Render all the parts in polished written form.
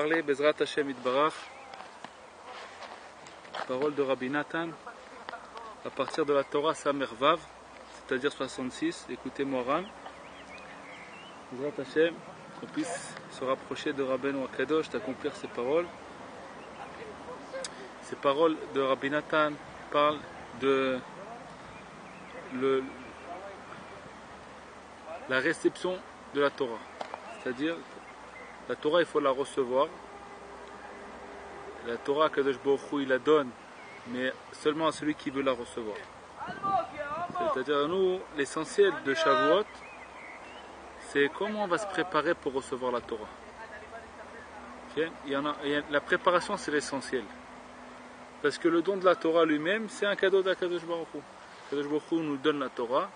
parler, Bezrat Hashem Itbarach, parole de Rabbi Nathan, à partir de la Torah Samer Vav, c'est-à-dire 66. Écoutez Moran. Bezrat Hashem, qu'on puisse se rapprocher de Rabbeinu Akadosh, d'accomplir ces paroles. Ces paroles de Rabbi Nathan parlent de la réception de la Torah. C'est-à-dire, la Torah, il faut la recevoir. La Torah, Kadosh Baruch Hu, il la donne, mais seulement à celui qui veut la recevoir. C'est-à-dire, nous, l'essentiel de Shavuot, c'est comment on va se préparer pour recevoir la Torah. Okay? La préparation, c'est l'essentiel. Parce que le don de la Torah lui-même, c'est un cadeau d'Akadosh Baruch Hu. Kadosh Baruch Hu nous donne la Torah.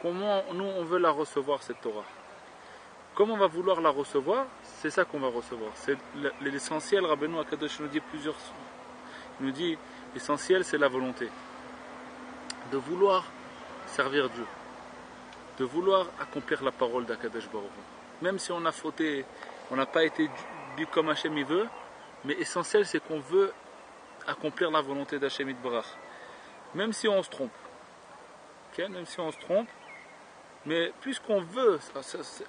Comment nous, on veut la recevoir, cette Torah? Comment on va vouloir la recevoir? C'est ça qu'on va recevoir. C'est l'essentiel. Rabbeinu Akadosh nous dit il nous dit, l'essentiel, c'est la volonté. De vouloir servir Dieu. De vouloir accomplir la parole d'Akadosh Baruch Hu. Même si on a fauté, on n'a pas été du comme Hachem il veut, mais essentiel, c'est qu'on veut accomplir la volonté d'Hachem Itbarach. Même si on se trompe. Okay? Même si on se trompe, mais puisqu'on veut,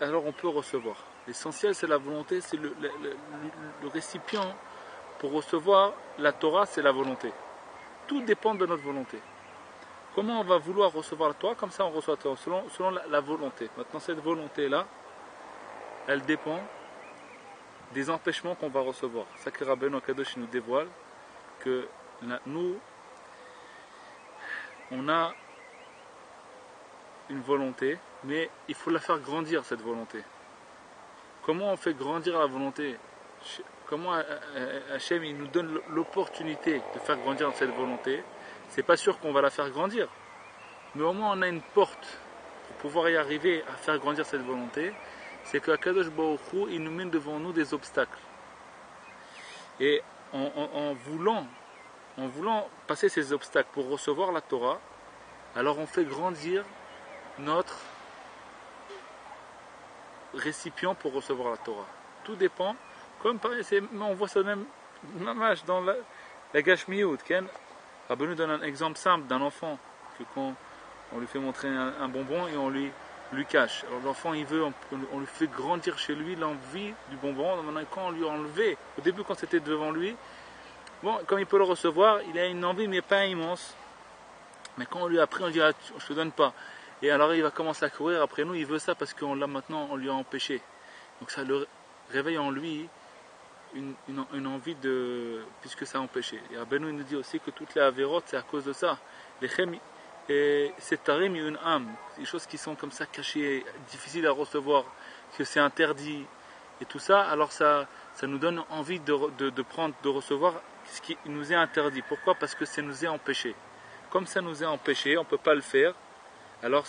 alors on peut recevoir. L'essentiel, c'est la volonté, c'est le récipient pour recevoir la Torah, c'est la volonté. Tout dépend de notre volonté. Comment on va vouloir recevoir la Torah? Comme ça, on reçoit la Torah, selon la volonté. Maintenant, cette volonté-là, elle dépend des empêchements qu'on va recevoir. C'est ça que Rabbeinu Akadosh nous dévoile, que nous, on a une volonté, mais il faut la faire grandir, cette volonté. Comment on fait grandir la volonté? Comment Hachem il nous donne l'opportunité de faire grandir cette volonté? C'est pas sûr qu'on va la faire grandir, mais au moins on a une porte pour pouvoir y arriver à faire grandir cette volonté. C'est que Akadosh Baruch Hu, il nous met devant nous des obstacles. Et en voulant passer ces obstacles pour recevoir la Torah, alors on fait grandir notre récipient pour recevoir la Torah. Tout dépend, comme on voit ça même dans la Gashmiyut. Rabbeinu donne un exemple simple d'un enfant que quand on lui fait montrer un bonbon et on lui cache. Alors l'enfant il veut, on lui fait grandir chez lui l'envie du bonbon. Maintenant quand on lui a enlevé, au début quand c'était devant lui, bon, comme il peut le recevoir, il a une envie mais pas immense. Mais quand on lui a pris, on dit je te donne pas. Et alors il va commencer à courir après nous, il veut ça parce qu'on l'a maintenant, on lui a empêché. Donc ça le réveille en lui une envie de, puisque ça a empêché. Et Rabbeinu nous dit aussi que toutes les avérotes, c'est à cause de ça. Les chem et c'est tarim une âme, des choses qui sont comme ça cachées, difficiles à recevoir, que c'est interdit et tout ça, alors ça nous donne envie de recevoir ce qui nous est interdit. Pourquoi? Parce que ça nous est empêché. Comme ça nous est empêché, on ne peut pas le faire. Alors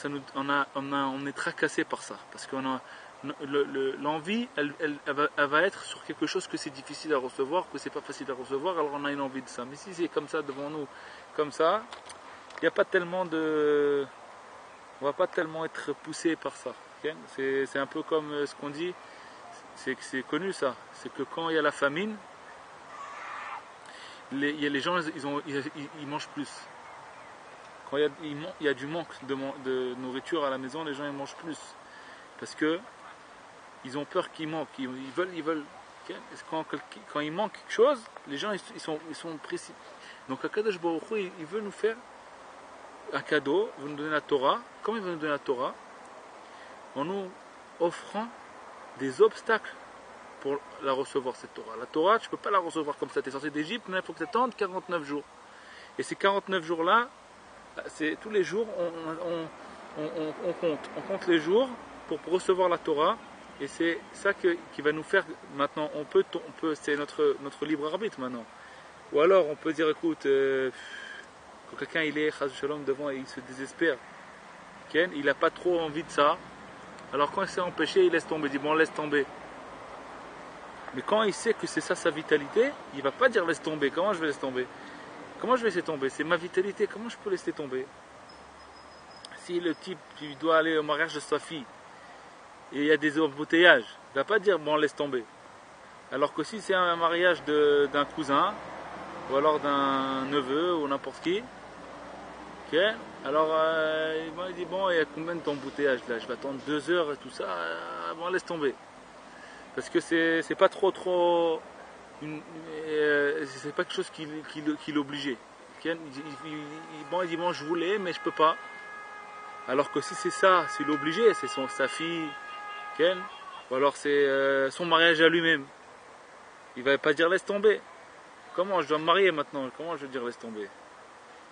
on est tracassé par ça, parce qu'on a l'envie, elle va être sur quelque chose que c'est difficile à recevoir, que c'est pas facile à recevoir, alors on a une envie de ça. Mais si c'est comme ça devant nous, comme ça, il n'y a pas tellement on va pas tellement être poussé par ça. Okay? C'est un peu comme ce qu'on dit, c'est connu ça, c'est que quand il y a la famine, les gens ils mangent plus. Quand il y a du manque de nourriture à la maison, les gens ils mangent plus. Parce que ils ont peur qu'il manque. Ils veulent. Okay? Quand il manque quelque chose, les gens ils sont précis. Donc Akadosh Baruch Hu, il veut nous faire un cadeau, il veut nous donner la Torah. Comment il veut nous donner la Torah? En nous offrant des obstacles pour la recevoir, cette Torah. La Torah, tu ne peux pas la recevoir comme ça. Tu es sorti d'Égypte, mais il faut que tu attendes 49 jours. Et ces 49 jours-là, c'est tous les jours, on compte les jours pour recevoir la Torah, et c'est ça qui va nous faire maintenant. On peut c'est notre libre arbitre maintenant. Ou alors on peut dire écoute, quand quelqu'un il est chas shalom devant et il se désespère, il n'a pas trop envie de ça. Alors quand il s'est empêché, il laisse tomber, il dit bon laisse tomber. Mais quand il sait que c'est ça sa vitalité, il va pas dire laisse tomber. Comment je vais laisser tomber? Comment je vais laisser tomber? C'est ma vitalité, comment je peux laisser tomber? Si le type il doit aller au mariage de sa fille et il y a des embouteillages, il ne va pas dire bon laisse tomber. Alors que si c'est un mariage d'un cousin, ou alors d'un neveu, ou n'importe qui, ok, alors il dit bon, il y a combien de d'embouteillage là? Je vais attendre 2 heures et tout ça, bon, laisse tomber. Parce que c'est pas trop. C'est pas quelque chose qui l'obligeait. Bon, il dit bon, je voulais, mais je peux pas. Alors que si c'est ça, c'est l'obligé, c'est sa fille, Ken, ou alors c'est son mariage à lui-même. Il va pas dire laisse tomber. Comment je dois me marier maintenant? Comment je vais dire laisse tomber?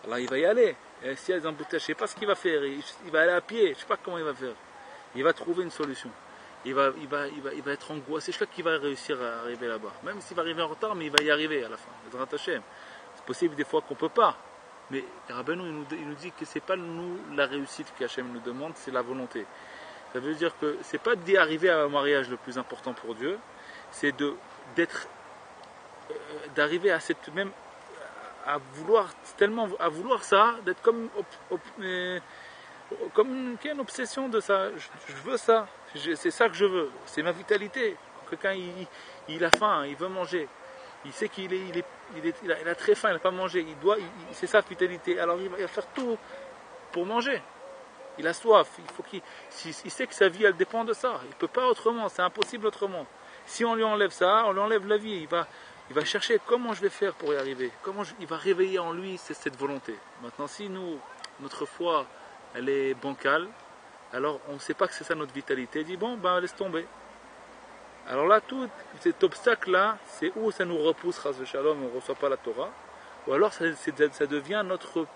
Alors il va y aller. Et s'il y a des embouteillages, je sais pas ce qu'il va faire. Il va aller à pied, je sais pas comment il va faire. Il va trouver une solution. Il va être angoissé. Je crois qu'il va réussir à arriver là-bas. Même s'il va arriver en retard, mais il va y arriver à la fin. C'est possible des fois qu'on peut pas. Mais Rabbeinu, il nous dit que c'est pas nous la réussite qu'Hachem nous demande, c'est la volonté. Ça veut dire que c'est pas d'y arriver à un mariage le plus important pour Dieu, c'est d'arriver à cette même à vouloir tellement à vouloir ça, d'être comme une obsession de ça. Je veux ça, c'est ça que je veux, c'est ma vitalité. Quelqu'un il a faim, il veut manger, il sait qu'il a très faim, il n'a pas mangé, c'est sa vitalité. Alors il va faire tout pour manger. Il a soif, il sait que sa vie elle dépend de ça. Il ne peut pas autrement, c'est impossible autrement. Si on lui enlève ça, on lui enlève la vie. Il va chercher comment je vais faire pour y arriver. Il va réveiller en lui cette volonté. Maintenant, si notre foi, elle est bancale, alors on ne sait pas que c'est ça notre vitalité. Il dit bon, ben laisse tomber. Alors là, tout cet obstacle-là, c'est où ça nous repousse, Chas v'Shalom, on ne reçoit pas la Torah. Ou alors ça devient notre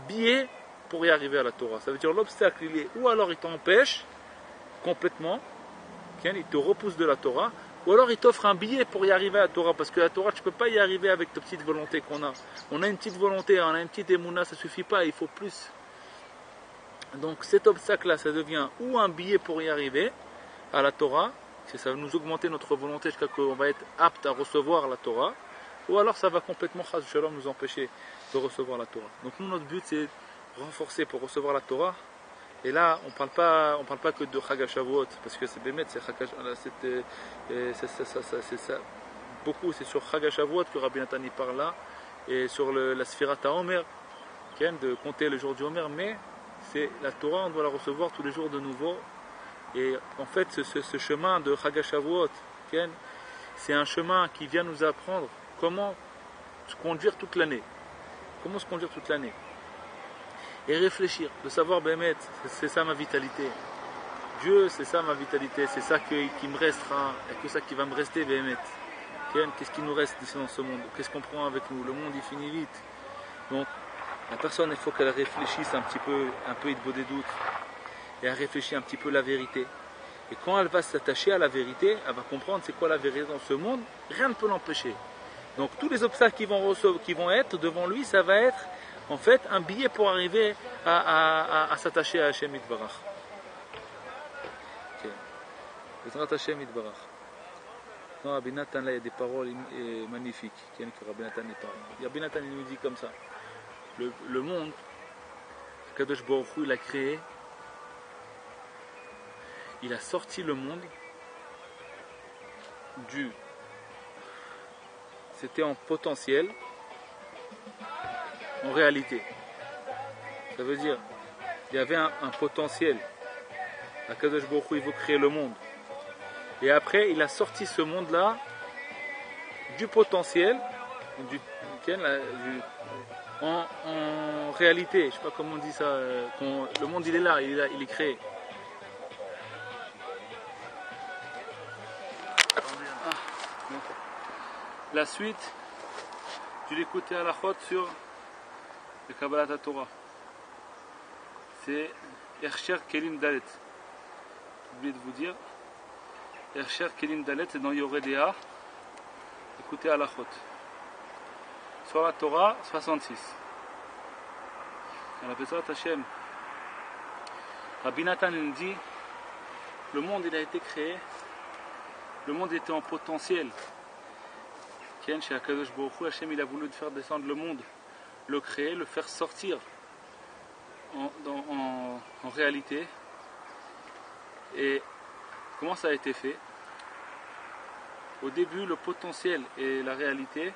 billet pour y arriver à la Torah. Ça veut dire l'obstacle, il est ou alors il t'empêche complètement, il te repousse de la Torah, ou alors il t'offre un billet pour y arriver à la Torah, parce que la Torah tu ne peux pas y arriver avec ta petite volonté qu'on a. On a une petite volonté, on a une petite émouna, ça ne suffit pas, il faut plus. Donc cet obstacle-là, ça devient ou un billet pour y arriver à la Torah, ça va nous augmenter notre volonté jusqu'à ce qu'on va être apte à recevoir la Torah, ou alors ça va complètement, chas v'shalom, nous empêcher de recevoir la Torah. Donc nous, notre but, c'est renforcer pour recevoir la Torah. Et là, on parle pas que de Chag HaShavuot, parce que c'est Bémet, c'est ça. Beaucoup, c'est sur Chag HaShavuot que Rabbi Nathan y parle là, et sur la Sfirat HaOmer, de compter le jour du Homer, mais c'est la Torah, on doit la recevoir tous les jours de nouveau. Et en fait, ce chemin de Chag HaShavuot, c'est un chemin qui vient nous apprendre comment se conduire toute l'année. Comment se conduire toute l'année. Et réfléchir, de savoir, Bémet, c'est ça ma vitalité. Dieu, c'est ça ma vitalité, c'est ça qui me restera, et que ça qui va me rester, Bémet. Qu'est-ce qui nous reste ici dans ce monde? Qu'est-ce qu'on prend avec nous? Le monde, il finit vite. Donc, la personne, il faut qu'elle réfléchisse un peu il vaut des doutes, et elle réfléchit un petit peu la vérité. Et quand elle va s'attacher à la vérité, elle va comprendre c'est quoi la vérité dans ce monde, rien ne peut l'empêcher. Donc, tous les obstacles qui vont être devant lui, ça va être en fait un billet pour arriver à s'attacher à Hachem Yitbarach. Bezrat Hachem Yitbarach. Non, Rabbi Nathan, là, il y a des paroles magnifiques que Rabbi Nathan parle. Rabbi Nathan, il nous dit comme ça. Le monde, Kadosh Baruch Hu, il a créé, il a sorti le monde c'était en potentiel, en réalité. Ça veut dire, il y avait un potentiel. Kadosh Baruch Hu, il veut créer le monde. Et après, il a sorti ce monde-là du potentiel, en réalité. Je ne sais pas comment on dit ça. Le monde, il est là, il est créé. La suite du l'écouter à la chôte sur le Kabbalat Torah. C'est Ersher Kelim Dalet. J'ai oublié de vous dire. Ersher Kelim Dalet, c'est dans Yoredea. Écoutez à la chôte. Sur la Torah 66. On appelle ça Hashem. Rabbi Nathan nous dit le monde il a été créé, le monde était en potentiel. Chez Akadosh Baruch Hu, Hashem il a voulu faire descendre le monde, le créer, le faire sortir en réalité. Et comment ça a été fait? Au début, le potentiel et la réalité,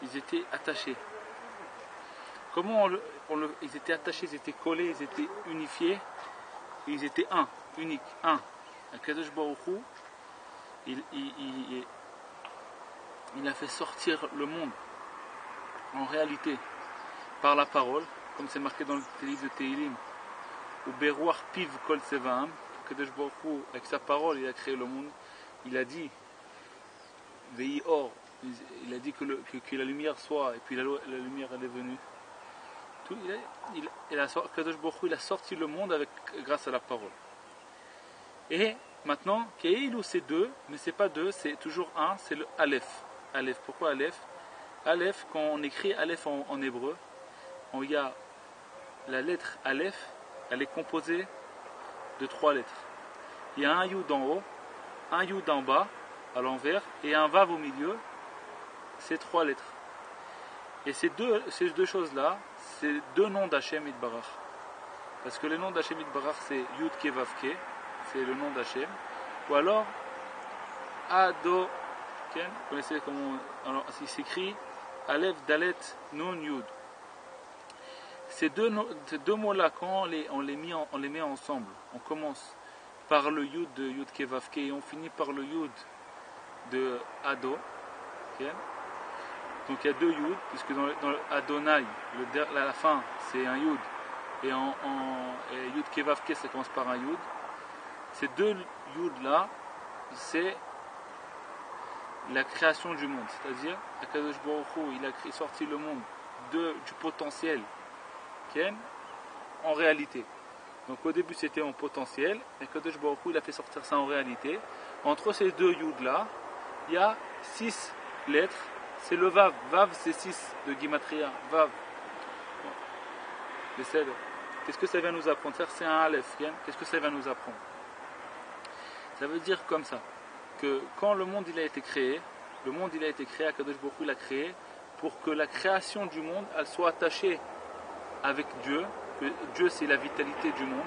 ils étaient attachés. Comment ils étaient attachés, ils étaient collés, ils étaient unifiés, et ils étaient un, unique, un. Akadosh Baruch Hu, il a fait sortir le monde en réalité par la parole, comme c'est marqué dans le livre de Tehillim, ou Beruach Piv Kol Tsevaam, Akadosh Baruch Hu, avec sa parole, il a créé le monde. Il a dit Vei Or, il a dit que la lumière soit, et puis la lumière elle est venue. Akadosh Baruch Hu, il a sorti le monde grâce à la parole. Et maintenant, Keilou c'est deux, mais c'est pas deux, c'est toujours un, c'est le Aleph. Aleph. Pourquoi Aleph? Aleph, quand on écrit Aleph en hébreu, il y a la lettre Aleph, elle est composée de 3 lettres. Il y a un Yud en haut, un Yud en bas, à l'envers, et un Vav au milieu, c'est 3 lettres. Et ces deux choses-là, c'est 2 noms d'Hachem Yitbarach. Parce que le nom d'Hachem Yitbarach, c'est Yud Ke Vav Ke, c'est le nom d'Hachem. Ou alors, Ado, vous connaissez comment il s'écrit Aleph, Dalet, Nun, Yud. Ces deux mots-là, quand on les met ensemble, on commence par le Yud de Yud Ke Vav Ke et on finit par le Yud de Ado. Okay? Donc il y a 2 Yud, puisque dans Adonai, la fin c'est un Yud, et Yud Ke Vav Ke ça commence par un Yud. Ces 2 Yud-là, c'est la création du monde, c'est-à-dire Akadosh Baruch Hu, il a sorti le monde du potentiel en réalité. Donc au début c'était en potentiel, et Akadosh Baruch Hu, il a fait sortir ça en réalité. Entre ces 2 Yud là, il y a 6 lettres, c'est le Vav. Vav c'est 6 de Gimatria, Vav. Qu'est-ce que ça vient nous apprendre? C'est un Aleph, qu'est-ce que ça vient nous apprendre? Ça veut dire comme ça, que quand le monde il a été créé, Akadosh Baruch Hu l'a créé pour que la création du monde, elle soit attachée avec Dieu, que Dieu c'est la vitalité du monde,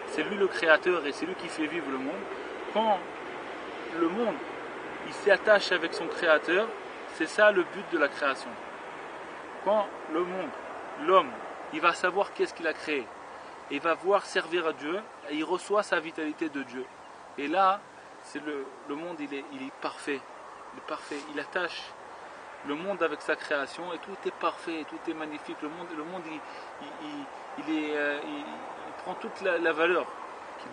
c'est lui le créateur et c'est lui qui fait vivre le monde. Quand le monde il s'attache avec son créateur, c'est ça le but de la création. Quand le monde, l'homme, il va savoir qu'est-ce qu'il a créé, et il va voir servir à Dieu, et il reçoit sa vitalité de Dieu. Et là, c'est le monde il est parfait, il attache le monde avec sa création et tout est parfait, tout est magnifique. Le monde il prend toute la valeur qu'il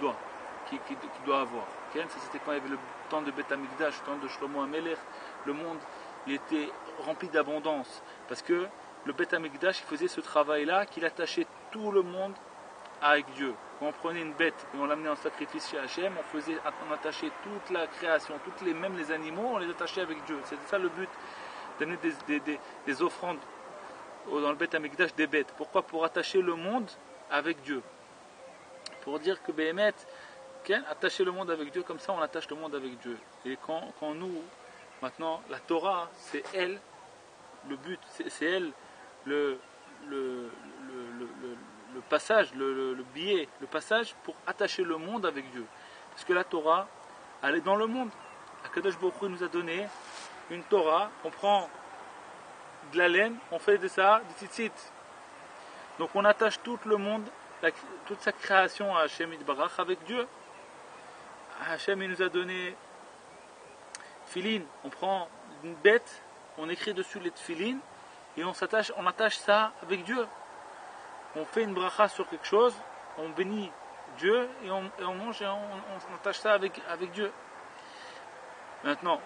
doit avoir. Ça c'était quand il y avait le temps de Beth Amikdash, le temps de Shlomo HaMelech, le monde il était rempli d'abondance parce que le Beth Amikdash il faisait ce travail-là qu'il attachait tout le monde avec Dieu. Quand on prenait une bête et on l'amenait en sacrifice chez Hachem, on attachait toute la création, même les animaux, on les attachait avec Dieu. C'était ça le but, donner des offrandes dans le Beth Amikdash des bêtes. Pourquoi? Pour attacher le monde avec Dieu. Pour dire que Béhémet, attacher le monde avec Dieu, comme ça on attache le monde avec Dieu. Et quand nous, maintenant, la Torah, c'est elle, le but, c'est elle, le passage, le billet, le passage pour attacher le monde avec Dieu. Parce que la Torah, elle est dans le monde. Akadosh Baruch Hu nous a donné une Torah, on prend de la laine, on fait de ça des tzitzit. Donc on attache tout le monde, toute sa création à Hachem Yitbarach avec Dieu. Hachem il nous a donné tfilin, on prend une bête, on écrit dessus les tfilin et on attache ça avec Dieu. On fait une bracha sur quelque chose, on bénit Dieu et on mange et on attache ça avec Dieu. Maintenant,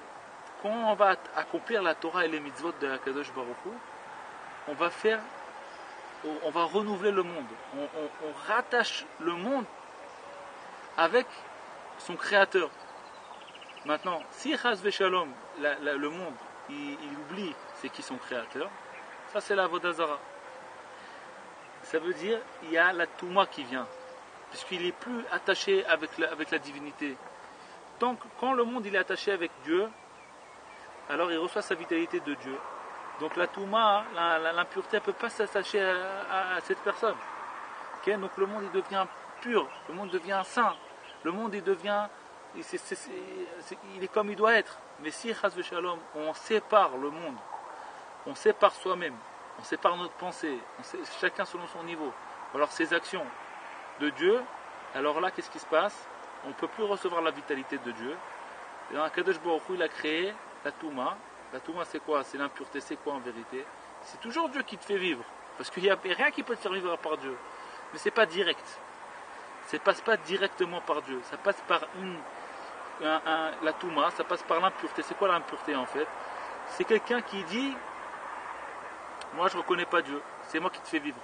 quand on va accomplir la Torah et les mitzvot de Akadosh Baruch Hu, on va renouveler le monde. On rattache le monde avec son créateur. Maintenant, si Chas Veshalom, le monde, il oublie c'est qui son créateur, ça c'est la Avodah Zara. Ça veut dire il y a la Touma qui vient, puisqu'il n'est plus attaché avec la divinité. Donc, quand le monde il est attaché avec Dieu, alors il reçoit sa vitalité de Dieu. Donc la Touma, l'impureté, ne peut pas s'attacher à cette personne. Okay? Donc le monde il devient pur, le monde devient saint, le monde il devient il est comme il doit être. Mais si, chas v'shalom, on sépare le monde, on sépare soi-même, on sépare notre pensée, chacun selon son niveau, alors ses actions de Dieu, alors là, qu'est-ce qui se passe? On ne peut plus recevoir la vitalité de Dieu. Et dans Kadosh Baruch Hu, il a créé la Touma. La Touma, c'est quoi? C'est l'impureté, c'est quoi en vérité? C'est toujours Dieu qui te fait vivre. Parce qu'il n'y a rien qui peut te faire vivre à part Dieu. Mais ce n'est pas direct. Ça ne passe pas directement par Dieu. Ça passe par la Touma, ça passe par l'impureté. C'est quoi l'impureté en fait? C'est quelqu'un qui dit, moi je ne reconnais pas Dieu, c'est moi qui te fais vivre.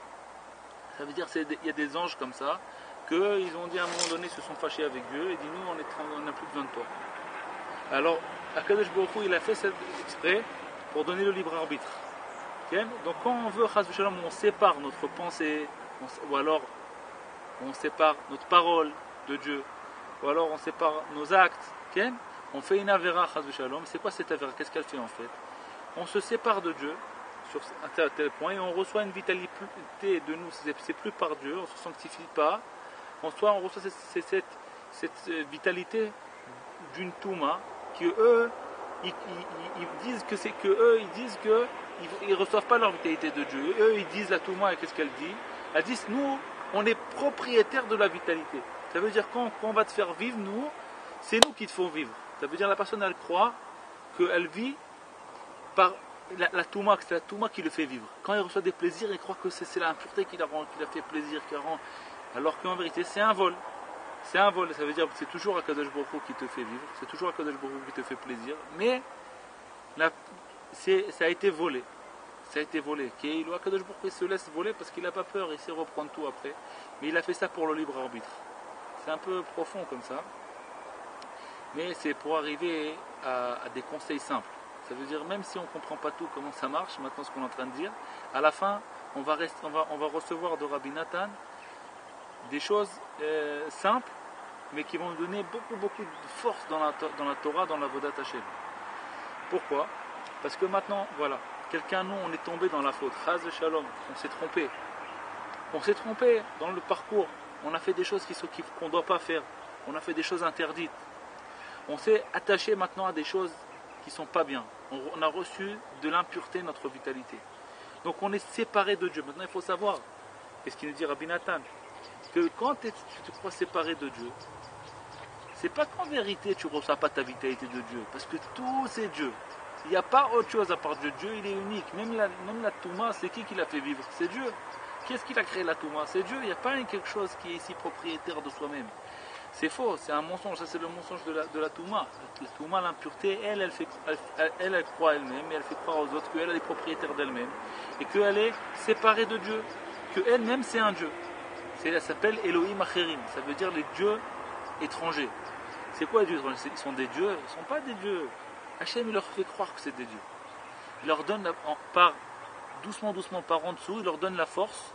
Ça veut dire qu'il y a des anges comme ça, qu'ils ont dit à un moment donné, ils se sont fâchés avec Dieu, et dit nous on n'a plus besoin de toi. Alors, Akadosh Baruch Hu, il a fait cet exprès pour donner le libre arbitre. Okay? Donc quand on veut, on sépare notre pensée, ou alors on sépare notre parole de Dieu, ou alors on sépare nos actes, okay? On fait une avéra, c'est quoi cette avéra? Qu'est-ce qu'elle fait en fait? On se sépare de Dieu sur un tel point et on reçoit une vitalité de nous, c'est plus par Dieu, on ne se sanctifie pas, on reçoit cette vitalité d'une Touma que eux ils disent que c'est que eux ils disent que ils reçoivent pas leur vitalité de Dieu. Eux ils disent la Touma et qu'est-ce qu'elle dit? Elle dit nous on est propriétaires de la vitalité. Ça veut dire quand on va te faire vivre, nous c'est nous qui te font vivre. Ça veut dire la personne elle croit qu'elle vit par la Touma, que c'est la Touma qui le fait vivre. Quand il reçoit des plaisirs, il croit que c'est l'impureté qui l'a fait plaisir, alors qu'en vérité c'est un vol. C'est un vol, ça veut dire que c'est toujours Akadosh Baruch Hu qui te fait vivre, c'est toujours Akadosh Baruch Hu qui te fait plaisir, mais ça a été volé. Ça a été volé. Akadosh Baruch Hu se laisse voler parce qu'il n'a pas peur, il sait reprendre tout après. Mais il a fait ça pour le libre arbitre. C'est un peu profond comme ça, mais c'est pour arriver à des conseils simples. Ça veut dire même si on ne comprend pas tout comment ça marche, maintenant ce qu'on est en train de dire, à la fin on va recevoir de Rabbi Nathan des choses simples, mais qui vont nous donner beaucoup de force dans la Torah, dans la Vodat Hashem. Pourquoi? Parce que maintenant, voilà, nous, on est tombé dans la faute. Chaz Shalom, on s'est trompé. On s'est trompé dans le parcours. On a fait des choses qu'on ne doit pas faire. On a fait des choses interdites. On s'est attaché maintenant à des choses qui ne sont pas bien. On a reçu de l'impureté notre vitalité. Donc on est séparé de Dieu. Maintenant, il faut savoir, qu'est-ce qu'il nous dit Rabbi Nathan? Que quand tu te crois séparé de Dieu, c'est pas qu'en vérité tu ne reçois pas ta vitalité de Dieu, parce que tout c'est Dieu. Il n'y a pas autre chose à part Dieu. Dieu il est unique. Même la Touma, c'est qui l'a fait vivre? C'est Dieu. Qu'est-ce qu'il a créé la Touma? C'est Dieu. Il n'y a pas quelque chose qui est ici propriétaire de soi-même. C'est faux, c'est un mensonge. Ça c'est le mensonge de la Touma. La Touma, l'impureté, elle croit elle-même, et elle fait croire aux autres qu'elle est propriétaire d'elle-même, et qu'elle est séparée de Dieu, qu'elle-même c'est un Dieu. Elle s'appelle Elohim Acherim, ça veut dire les dieux étrangers. C'est quoi les dieux étrangers? Ils sont des dieux, ils ne sont pas des dieux. Hachem il leur fait croire que c'est des dieux. Il leur donne, doucement par en dessous, il leur donne la force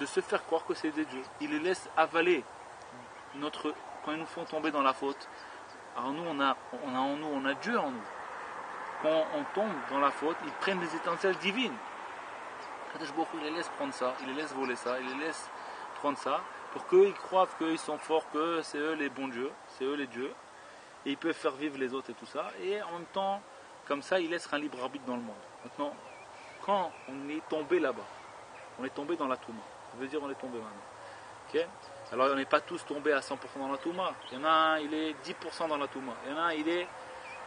de se faire croire que c'est des dieux. Il les laisse avaler quand ils nous font tomber dans la faute. Alors nous, on a Dieu en nous. Quand on tombe dans la faute, ils prennent des étincelles divines. Kadosh Baruch Hu, il les laisse prendre ça, il les laisse voler ça, il les laisse prendre ça, pour qu'ils croient qu'ils sont forts, que c'est eux les bons dieux, c'est eux les dieux, et ils peuvent faire vivre les autres et tout ça, et en même temps, comme ça, ils laissent un libre arbitre dans le monde. Maintenant, quand on est tombé là-bas, on est tombé dans la Touma, ça veut dire on est tombé maintenant. Okay? Alors on n'est pas tous tombés à 100% dans la Touma, il y en a un, il est 10% dans la Touma, il y en a un, il est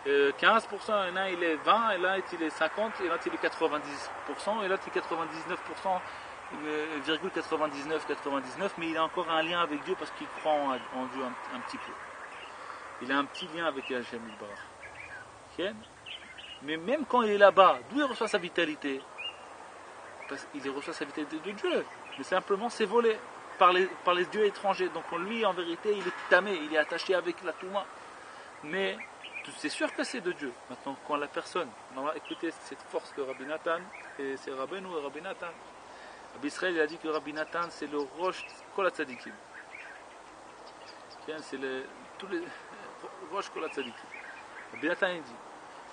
15%, il y en a un, il est 20%, et là il est 50%, et là il est 90%, et là il est 99%, 99, mais il a encore un lien avec Dieu parce qu'il croit en Dieu un petit peu. Il a un petit lien avec Hachem Yitbarach. Okay? Mais même quand il est là-bas, d'où il reçoit sa vitalité? Parce qu'il reçoit sa vitalité de Dieu, mais simplement c'est volé par les dieux étrangers. Donc lui, en vérité, il est tamé, il est attaché avec la Touma. Mais c'est sûr que c'est de Dieu. Maintenant, quand la personne, on va écouter cette force de Rabbi Nathan, et c'est Rabbeinu et Rabbi Nathan. Rabbi Israël, il a dit que Rabbi Nathan, c'est le Rosh Kol HaTzadikim. C'est tous les Rosh Kol HaTzadikim. Rabbi Nathan, il dit,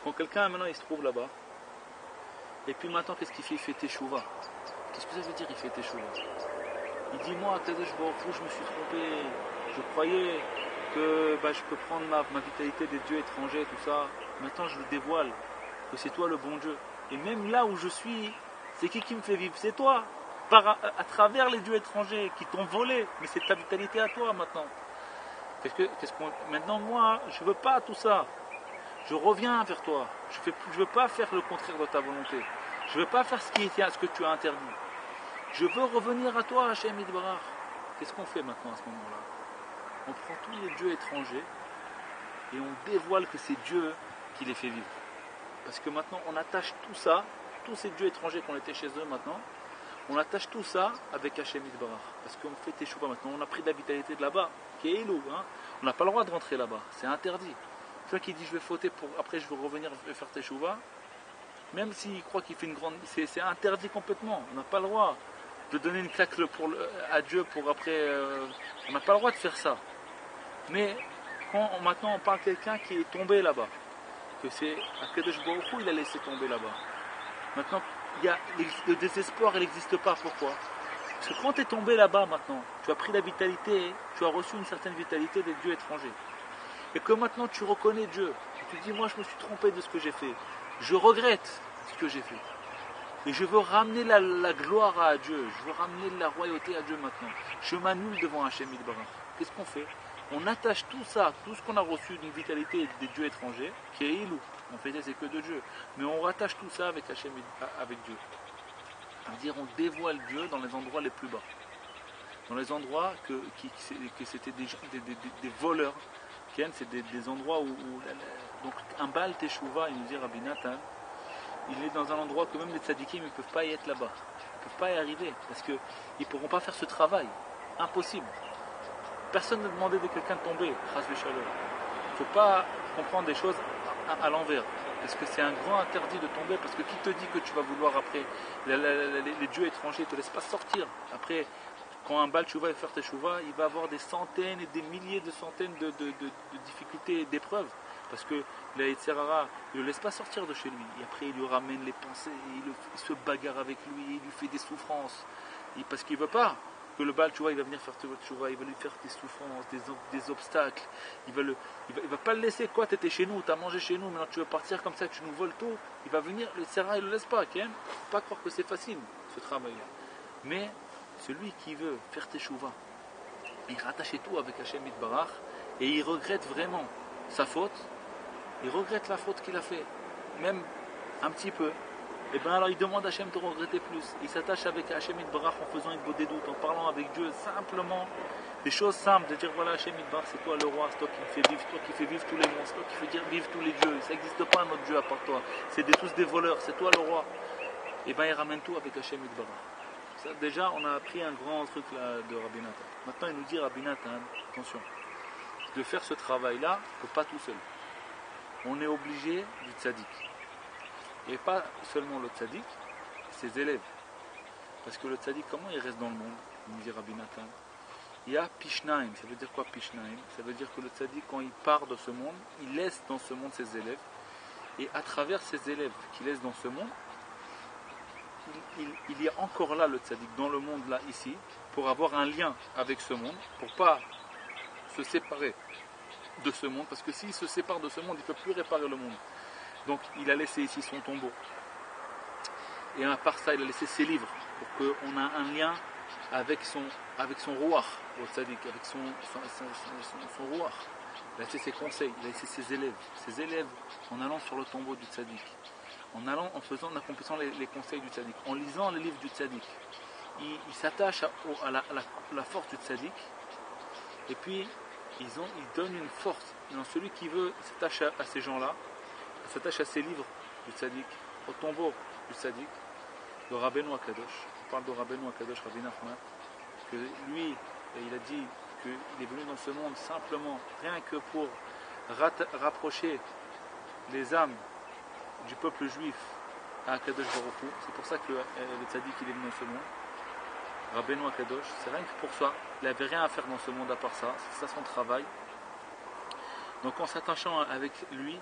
quand quelqu'un, maintenant, il se trouve là-bas, et puis maintenant, qu'est-ce qu'il fait? Il fait Teshuvah. Qu'est-ce que ça veut dire, il fait Teshuvah? Il dit, moi, Kadosh Baruch Hu, je me suis trompé, je croyais que je peux prendre ma vitalité des dieux étrangers, tout ça. Maintenant, je le dévoile, que c'est toi le bon Dieu. Et même là où je suis, c'est qui me fait vivre? C'est toi, à travers les dieux étrangers qui t'ont volé. Mais c'est ta vitalité à toi maintenant. Maintenant, moi, je veux pas tout ça. Je reviens vers toi. Je veux pas faire le contraire de ta volonté. Je veux pas faire ce que tu as interdit. Je veux revenir à toi, Hachem Yitbarach. Qu'est-ce qu'on fait maintenant à ce moment-là? On prend tous les dieux étrangers et on dévoile que c'est Dieu qui les fait vivre. Parce que maintenant, on attache tout ça, tous ces dieux étrangers qu'on était chez eux maintenant, on attache tout ça avec Hachem Yitbarach. Parce qu'on fait Teshuvah maintenant. On a pris de la vitalité de là-bas, qui est Elou. On n'a pas le droit de rentrer là-bas. C'est interdit. Celui qui dit je vais fauter, après je veux revenir faire Teshuvah, même s'il croit qu'il fait une grande... C'est interdit complètement. On n'a pas le droit de donner une claque à Dieu pour après... on n'a pas le droit de faire ça. Mais maintenant on parle de quelqu'un qui est tombé là-bas, que c'est Akadosh Baruch Hu, il a laissé tomber là-bas. Maintenant, le désespoir, il n'existe pas. Pourquoi? Parce que quand tu es tombé là-bas maintenant, tu as pris la vitalité, tu as reçu une certaine vitalité des dieux étrangers. Et que maintenant tu reconnais Dieu. Et tu dis, moi je me suis trompé de ce que j'ai fait. Je regrette ce que j'ai fait. Et je veux ramener la gloire à Dieu. Je veux ramener la royauté à Dieu maintenant. Je m'annule devant Hachem Yitbarach. Qu'est-ce qu'on fait? On attache tout ça, tout ce qu'on a reçu d'une vitalité des dieux étrangers, qui est Ilou. En fait, c'est que de Dieu. Mais on rattache tout ça avec Hachem, avec Dieu. C'est-à-dire, on dévoile Dieu dans les endroits les plus bas. Dans les endroits que c'était des voleurs. C'est des endroits où donc un Baal Teshuvah, il nous dit Rabbi Nathan, il est dans un endroit que même les tzadikim ne peuvent pas y être là-bas. Ils ne peuvent pas y arriver parce qu'ils ne pourront pas faire ce travail. Impossible. Personne ne demandait de quelqu'un de tomber. Il ne faut pas comprendre des choses à l'envers. Parce que c'est un grand interdit de tomber. Parce que qui te dit que tu vas vouloir après les dieux étrangers ne te laissent pas sortir. Après, quand un Baal Teshuvah va faire Teshuvah, il va avoir des centaines et des milliers de centaines de difficultés et d'épreuves. Parce que la Yetzer Hara, il ne le laisse pas sortir de chez lui. Et après, il lui ramène les pensées, il se bagarre avec lui, il lui fait des souffrances. Parce qu'il ne veut pas que le Baal Teshuvah, il va venir faire Teshuvah, il va lui faire des souffrances, des obstacles. Il va pas le laisser. Quoi, tu étais chez nous, tu as mangé chez nous, maintenant tu veux partir comme ça, tu nous voles tout. Il va venir, le Yetzer Hara, il ne le laisse pas. Il ne faut pas croire que c'est facile, ce travail-là. Mais celui qui veut faire Teshuvah, il rattache tout avec Hachem Yitbarach et il regrette vraiment sa faute, il regrette la faute qu'il a fait, même un petit peu, et bien alors il demande à Hachem de regretter plus. Il s'attache avec Hachem Yitbarach en faisant une des doutes, en parlant avec Dieu simplement, des choses simples, de dire voilà Hachem Yitbarach, c'est toi le roi, c'est toi qui me fais vivre, c'est toi qui fais vivre tous les mondes, c'est toi qui fais vivre tous les dieux, ça n'existe pas un autre Dieu à part toi, c'est tous des voleurs, c'est toi le roi. Et bien il ramène tout avec Hachem Yitbarach. Ça, déjà, on a appris un grand truc là de Rabbi Nathan. Maintenant, il nous dit, Rabbi Nathan, attention, de faire ce travail-là, pas tout seul. On est obligé du tzaddik. Et pas seulement le tzaddik, ses élèves. Parce que le tzaddik, comment il reste dans le monde? Il nous dit Rabbi Nathan. Il y a Pishnaim. Ça veut dire quoi Pishnaim? Ça veut dire que le tzaddik, quand il part de ce monde, il laisse dans ce monde ses élèves. Et à travers ses élèves qu'il laisse dans ce monde, il y a encore là le tzaddik dans le monde là ici pour avoir un lien avec ce monde, pour ne pas se séparer de ce monde, parce que s'il se sépare de ce monde, il ne peut plus réparer le monde. Donc il a laissé ici son tombeau, et à part ça il a laissé ses livres pour qu'on ait un lien avec son rouach au tzaddik, avec son rouach. Il a laissé ses conseils, il a laissé ses élèves en allant sur le tombeau du tzaddik, en accomplissant les conseils du tzaddik, en lisant les livres du tzaddik. Il s'attache à la force du tzaddik, et puis ils donnent une force. Donc, celui qui veut s'attache à ces gens-là, s'attache à ces livres du tzaddik, au tombeau du tzaddik, de Rabbeinu Akadosh. On parle de Rabbeinu Akadosh, Rabbi Nachman, que lui, il a dit qu'il est venu dans ce monde simplement, rien que pour rapprocher les âmes du peuple juif à Akadosh Baruch Hu. C'est pour ça que le tzaddik il est venu dans ce monde. Rabbeinu Akadosh, c'est rien que pour ça. Il n'avait rien à faire dans ce monde à part ça. C'est ça son travail. Donc en s'attachant avec lui,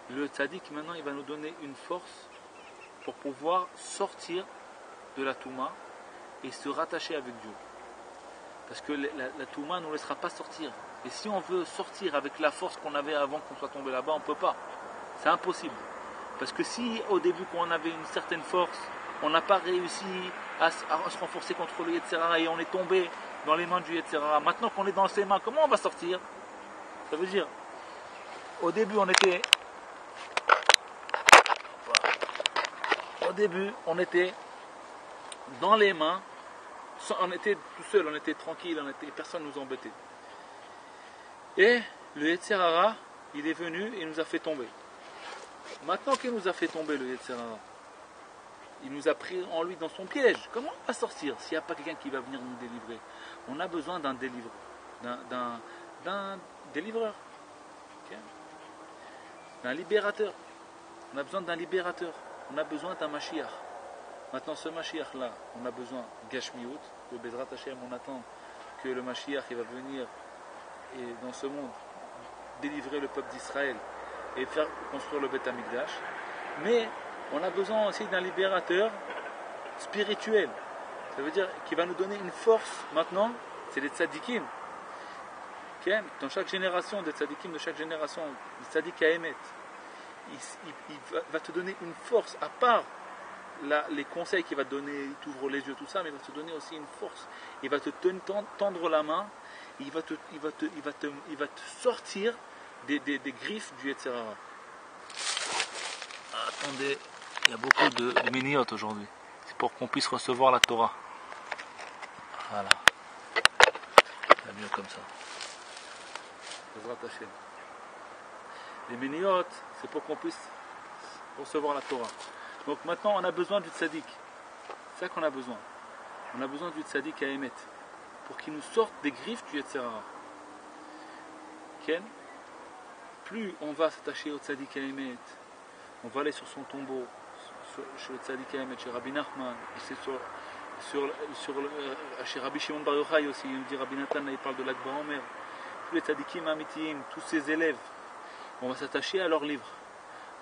le tzaddik maintenant il va nous donner une force pour pouvoir sortir de la Touma et se rattacher avec Dieu. Parce que la Touma ne nous laissera pas sortir. Et si on veut sortir avec la force qu'on avait avant qu'on soit tombé là-bas, on ne peut pas. C'est impossible. Parce que si au début, quand on avait une certaine force, on n'a pas réussi à se renforcer contre le Yetzirara et on est tombé dans les mains du Yetzirara, maintenant qu'on est dans ses mains, comment on va sortir? Ça veut dire, au début, on était dans les mains, on était tout seul, on était tranquille, personne ne nous embêtait. Et le Yetzirara, il est venu et nous a fait tomber. Maintenant qu'il nous a fait tomber le Yetzirara, il nous a pris en lui dans son piège. Comment on va sortir s'il n'y a pas quelqu'un qui va venir nous délivrer? On a besoin d'un délivreur. D'un délivreur. Okay? D'un libérateur. On a besoin d'un libérateur. On a besoin d'un Mashiach. Maintenant, ce Mashiach-là, on a besoin Gashmiut. Le Bezrat Hashem, on attend que le Mashiach il va venir et dans ce monde délivrer le peuple d'Israël et faire construire le Beth Amikdash. Mais on a besoin aussi d'un libérateur spirituel. Ça veut dire qu'il va nous donner une force maintenant, c'est les tzadikim. Okay? Dans chaque génération, des tzadikim de chaque génération, le tzadik à Emet, il va te donner une force, à part les conseils qu'il va te donner, il t'ouvre les yeux, tout ça, mais il va te donner aussi une force. Il va te tendre la main, il va te sortir des griffes du Yetzirara. Attendez, il y a beaucoup de miniotes aujourd'hui. C'est pour qu'on puisse recevoir la Torah. Voilà. C'est mieux comme ça. Les miniotes, c'est pour qu'on puisse recevoir la Torah. Donc maintenant, on a besoin du tzaddik. C'est ça qu'on a besoin. On a besoin du tzaddik à Emet. Pour qu'il nous sorte des griffes du Yetzirara. Ken, plus on va s'attacher au tzaddik à Emet, on va aller sur son tombeau, chez le tzaddik à Emet, chez Rabbi Nachman, et c'est chez Rabbi Shimon Bar Yochai aussi, il me dit Rabbi Nathan, là, il parle de l'Akba Omer. Tous les tzaddikim amitiyim, tous ses élèves, on va s'attacher à leurs livres,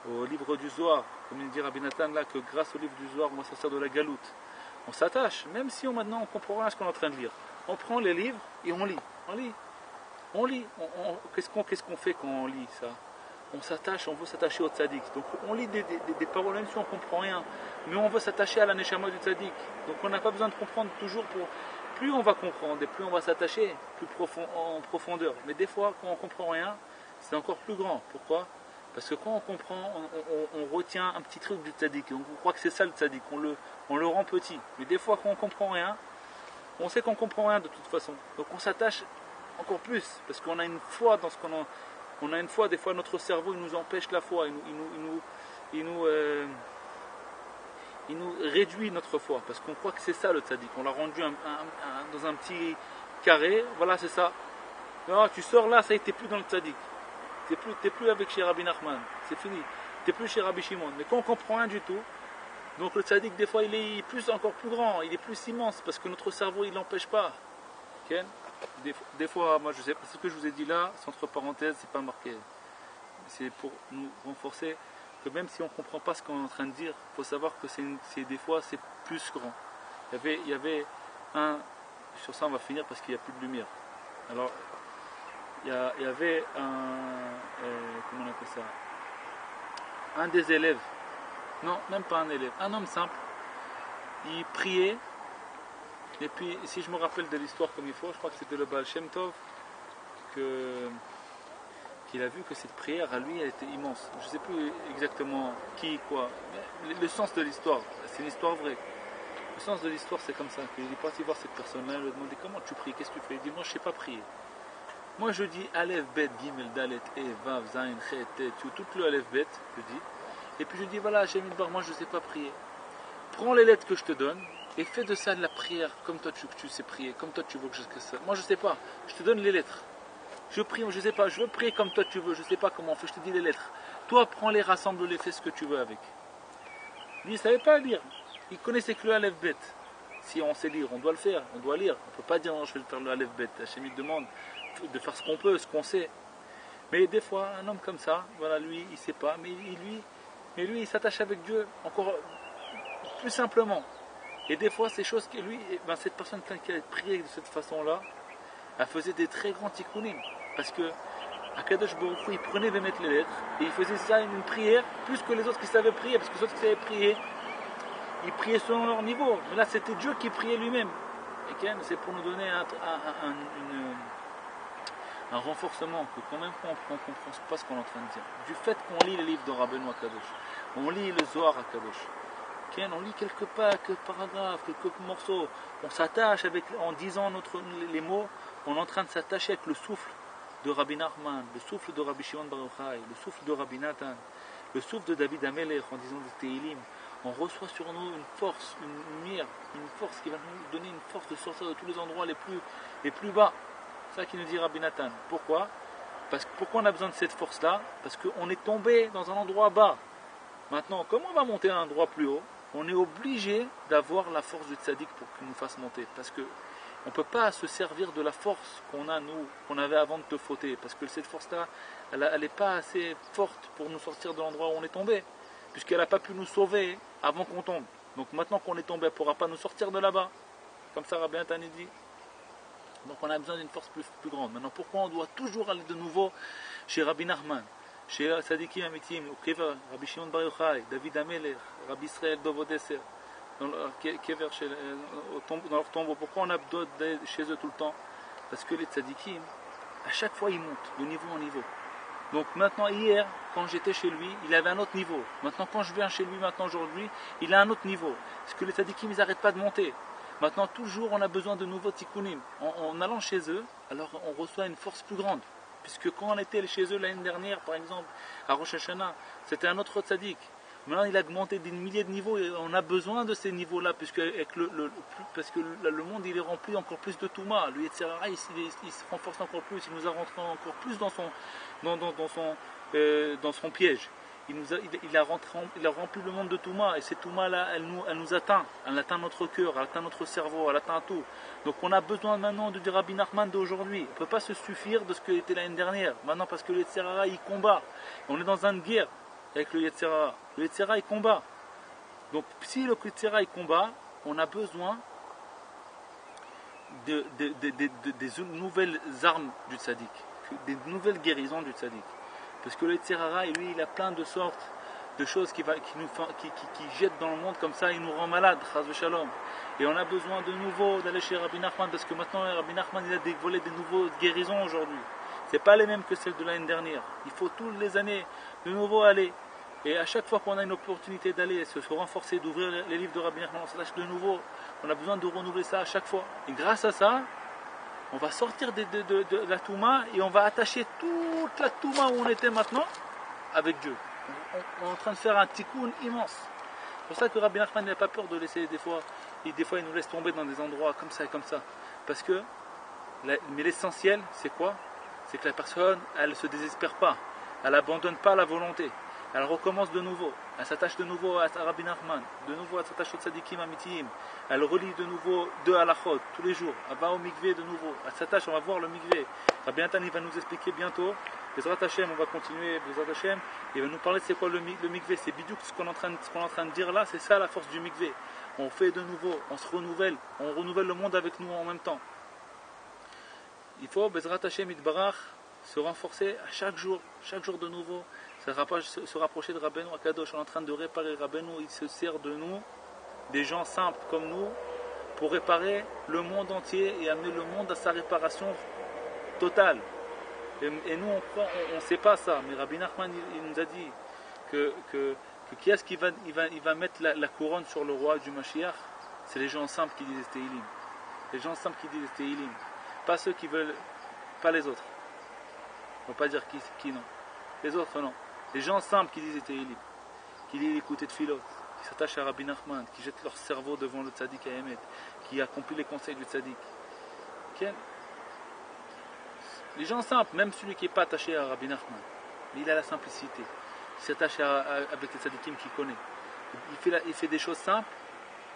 au livre du Zohar, comme il dit Rabbi Nathan là, que grâce au livre du Zohar, on va sortir de la galoute. On s'attache, même si maintenant on ne comprend rien à ce qu'on est en train de lire. On prend les livres et on lit. Qu'est-ce qu'on fait quand on lit ça? On s'attache, on veut s'attacher au tzaddik. Donc on lit des paroles, même si on ne comprend rien. Mais on veut s'attacher à la neshama du tzaddik. Donc on n'a pas besoin de comprendre toujours pour... Plus on va comprendre et plus on va s'attacher, plus en profondeur. Mais des fois, quand on ne comprend rien, c'est encore plus grand. Pourquoi? Parce que quand on comprend, on retient un petit truc du tzaddik. On croit que c'est ça le tzaddik. On le rend petit. Mais des fois, quand on ne comprend rien, on sait qu'on ne comprend rien de toute façon. Donc on s'attache encore plus. Parce qu'on a une foi dans ce qu'on a. On a une foi, des fois notre cerveau il nous empêche la foi. Il nous réduit notre foi. Parce qu'on croit que c'est ça le tzaddik. On l'a rendu dans un petit carré. Voilà, c'est ça. Non, tu sors là, ça y est, t'es plus dans le tzaddik. T'es plus avec chez Rabbi Nachman. C'est fini. T'es plus chez Rabbi Shimon. Mais quand on ne comprend rien du tout, donc le tzaddik, des fois, il est encore plus grand, il est plus immense, parce que notre cerveau, il l'empêche pas. Okay? Des fois, moi, je sais pas, ce que je vous ai dit là, c'est entre parenthèses, c'est pas marqué. C'est pour nous renforcer que même si on ne comprend pas ce qu'on est en train de dire, il faut savoir que des fois, c'est plus grand. Il y avait un... Sur ça, on va finir parce qu'il n'y a plus de lumière. Alors, il y avait comment on appelle ça? Un des élèves. Non, même pas un élève, un homme simple. Il priait, et puis si je me rappelle de l'histoire comme il faut, je crois que c'était le Baal Shem Tov qu'il a vu que cette prière à lui elle était immense. Je ne sais plus exactement qui, quoi. Mais le sens de l'histoire, c'est une histoire vraie. Le sens de l'histoire c'est comme ça. Il est parti voir cette personne-là, il lui a demandé comment tu pries, qu'est-ce que tu fais? Il dit moi je ne sais pas prier. Moi je dis Aleph, Bet, Gimel, Dalet, E, Vav, Zain, Chet, Tet, tout le Aleph, Bet, je dis. Et puis je dis voilà, Hachem Idbar, moi je ne sais pas prier. Prends les lettres que je te donne et fais de ça de la prière comme toi tu sais prier, comme toi tu veux que je fasse ça. Moi je ne sais pas, je te donne les lettres. Je prie, je ne sais pas, je veux prier comme toi tu veux, je ne sais pas comment on fait, je te dis les lettres. Toi prends-les, rassemble-les, fais ce que tu veux avec. Lui il ne savait pas lire, il connaissait que le Aleph Bet. Si on sait lire, on doit le faire, on doit lire. On ne peut pas dire non, je vais faire le Aleph Bet. Hachem il demande de faire ce qu'on peut, ce qu'on sait. Mais des fois, un homme comme ça, voilà, lui il ne sait pas, mais lui il s'attache avec Dieu encore plus simplement. Et des fois, ces choses que lui, cette personne qui a prié de cette façon-là, elle faisait des très grands tikkunim. Parce que Akadosh Baruch Hu, il prenait Vemet les lettres et il faisait ça une prière plus que les autres qui savaient prier. Parce que les autres qui savaient prier, ils priaient selon leur niveau. Mais là, c'était Dieu qui priait lui-même. Et c'est pour nous donner un renforcement que quand même on ne comprend pas ce qu'on est en train de dire. Du fait qu'on lit les livres de Rabbeinu Akadosh, on lit le Zohar Akadosh, on lit quelques paragraphes, quelques morceaux, on s'attache en disant les mots, on est en train de s'attacher avec le souffle de Rabbi Nachman, le souffle de Rabbi Shimon Bar Yochai, le souffle de Rabbi Nathan, le souffle de David Amelech en disant des Tehillim. On reçoit sur nous une force, une lumière, une force qui va nous donner une force de sortir de tous les endroits les plus bas. C'est ça qui nous dit Rabbi Nathan. Pourquoi ? Pourquoi on a besoin de cette force-là ? Parce qu'on est tombé dans un endroit bas. Maintenant, comment on va monter à un endroit plus haut ? On est obligé d'avoir la force du tzaddik pour qu'il nous fasse monter. Parce que on ne peut pas se servir de la force qu'on a, nous, qu'on avait avant de te fauter. Parce que cette force-là, elle n'est pas assez forte pour nous sortir de l'endroit où on est tombé. Puisqu'elle n'a pas pu nous sauver avant qu'on tombe. Donc maintenant qu'on est tombé, elle ne pourra pas nous sortir de là-bas. Comme ça, Rabbi Nathan dit. Donc on a besoin d'une force plus grande. Maintenant, pourquoi on doit toujours aller de nouveau chez Rabbi Nachman, chez Sadikim Amitim, au Kever, Rabbi Shimon Bar Yochai, David Amelech, Rabbi Israël Dovodesser, dans leur Kever, dans leur tombeau. Pourquoi on a besoin d'aller chez eux tout le temps ? Parce que les tzadikim, à chaque fois, ils montent de niveau en niveau. Donc maintenant, hier, quand j'étais chez lui, il avait un autre niveau. Maintenant, quand je viens chez lui, aujourd'hui, il a un autre niveau. Parce que les tzadikim, ils n'arrêtent pas de monter. Maintenant, toujours, on a besoin de nouveaux tikkunim. En allant chez eux, alors on reçoit une force plus grande. Puisque quand on était chez eux l'année dernière, par exemple, à Rosh Hashanah, c'était un autre tzaddik. Maintenant, il a augmenté des milliers de niveaux et on a besoin de ces niveaux-là, parce que le monde, il est rempli encore plus de Touma. Le Yetzirah, il se renforce encore plus, il nous a rentré encore plus dans son piège. Il a rempli le monde de Touma, et cette Touma-là, elle nous atteint. Elle atteint notre cœur, elle atteint notre cerveau, elle atteint tout. Donc on a besoin maintenant du Rabbi Nachman d'aujourd'hui. On ne peut pas se suffire de ce que était l'année dernière. Maintenant, parce que le Yetzirah, il combat. On est dans une guerre avec le Yetzirah. Le Yetzirah, il combat. Donc si le Yetzirah, il combat, on a besoin des nouvelles armes du tzaddik, des nouvelles guérisons du tzaddik. Parce que le Yetzirah, lui, il a plein de sortes de choses qui jettent dans le monde comme ça, il nous rend malades, chas v'shalom. Et on a besoin de nouveau d'aller chez Rabbi Nachman, parce que maintenant Rabbi Nachman, il a dévoilé des nouveaux guérisons aujourd'hui. Ce n'est pas les mêmes que celles de l'année dernière. Il faut toutes les années de nouveau aller. Et à chaque fois qu'on a une opportunité d'aller se renforcer, d'ouvrir les livres de Rabbi Nachman, on s'attache de nouveau. On a besoin de renouveler ça à chaque fois. Et grâce à ça, on va sortir de la Touma et on va attacher toute la Touma où on était maintenant avec Dieu. On est en train de faire un tikkun immense. C'est pour ça que Rabbi Nachman n'a pas peur de laisser des fois il nous laisse tomber dans des endroits comme ça et comme ça. Parce que, mais l'essentiel, c'est quoi ? C'est que la personne, elle ne se désespère pas. Elle n'abandonne pas la volonté. Elle recommence de nouveau. Elle s'attache de nouveau à Rabbi Nachman. De nouveau, elle s'attache au tzadikim amitim. Elle relit de nouveau 2 halachot tous les jours. Elle va au mikvé de nouveau. Elle s'attache, on va voir le mikvé. Rabbi Nathan, il va nous expliquer bientôt. Bezrat Hashem, on va continuer. Bezrat Hashem, il va nous parler de c'est quoi le mikvé. C'est bidou ce qu'on est en train de dire là. C'est ça la force du mikvé. On fait de nouveau, on se renouvelle. On renouvelle le monde avec nous en même temps. Il faut, Bezrat Hashem, Itbarach, se renforcer à chaque jour de nouveau. Se rapprocher de Rabbeinu Akadosh. On est en train de réparer Rabbeinu. Il se sert de nous, des gens simples comme nous, pour réparer le monde entier et amener le monde à sa réparation totale. Et nous, on ne sait pas ça. Mais Rabbi Nachman, il nous a dit que qui est-ce qui va mettre la couronne sur le roi du Mashiach ? C'est les gens simples qui disent Tehillim. Les gens simples qui disent Tehillim. Pas ceux qui veulent, pas les autres. On ne va pas dire qui non. Les autres non. Les gens simples qui disent Tehillim, qui lisent les côtés de Philot, qui s'attachent à Rabbi Nachman, qui jettent leur cerveau devant le tzaddik à Emet, qui accomplit les conseils du tzaddik. Okay? Les gens simples, même celui qui n'est pas attaché à Rabbi Nachman, mais il a la simplicité. Il s'attache avec les tzaddikim qu'il connaît. Il fait des choses simples.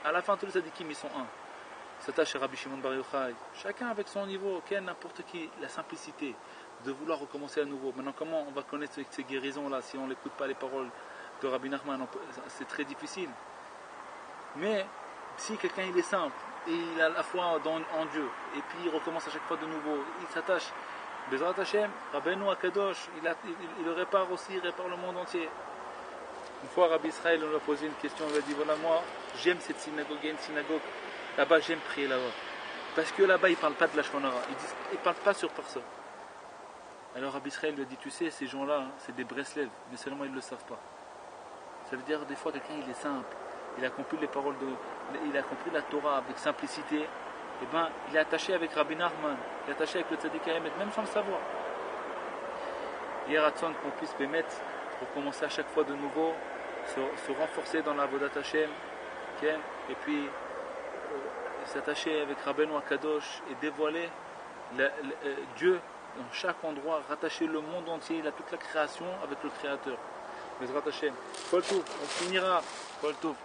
À la fin, tous les tzaddikim, ils sont un. Il s'attache à Rabbi Shimon Bar Yochai. Chacun avec son niveau, n'importe qui, la simplicité de vouloir recommencer à nouveau. Maintenant, comment on va connaître ces guérisons-là si on n'écoute pas les paroles de Rabbi Nachman ? C'est très difficile. Mais si quelqu'un il est simple, et il a la foi en Dieu, et puis il recommence à chaque fois de nouveau, il s'attache, Bezrat Hashem, Rabbeinu Akadosh, il le répare aussi, il répare le monde entier. Une fois Rabbi Israël on lui a posé une question, il lui a dit voilà moi j'aime cette synagogue, il y a une synagogue, là-bas j'aime prier là-bas. Parce que là-bas ils ne parlent pas de la Shonara, ils ne parlent pas sur personne. Alors Rabbi Israël lui a dit tu sais ces gens-là hein, c'est des Breslev, mais seulement ils ne le savent pas. Ça veut dire des fois quelqu'un il est simple, il a compris les paroles il a compris la Torah avec simplicité, et ben il est attaché avec Rabbi Nachman, il est attaché avec le Tzaddik Haemet, même sans le savoir. Hier à Tzon qu'on puisse permettre recommencer à chaque fois de nouveau, se renforcer dans la Vodat Hashem, et puis s'attacher avec Rabbeinu Akadosh et dévoiler Dieu dans chaque endroit, rattacher le monde entier, il a toute la création avec le Créateur. Bezrat Hashem. Kol Tov, on finira. Kol Tov.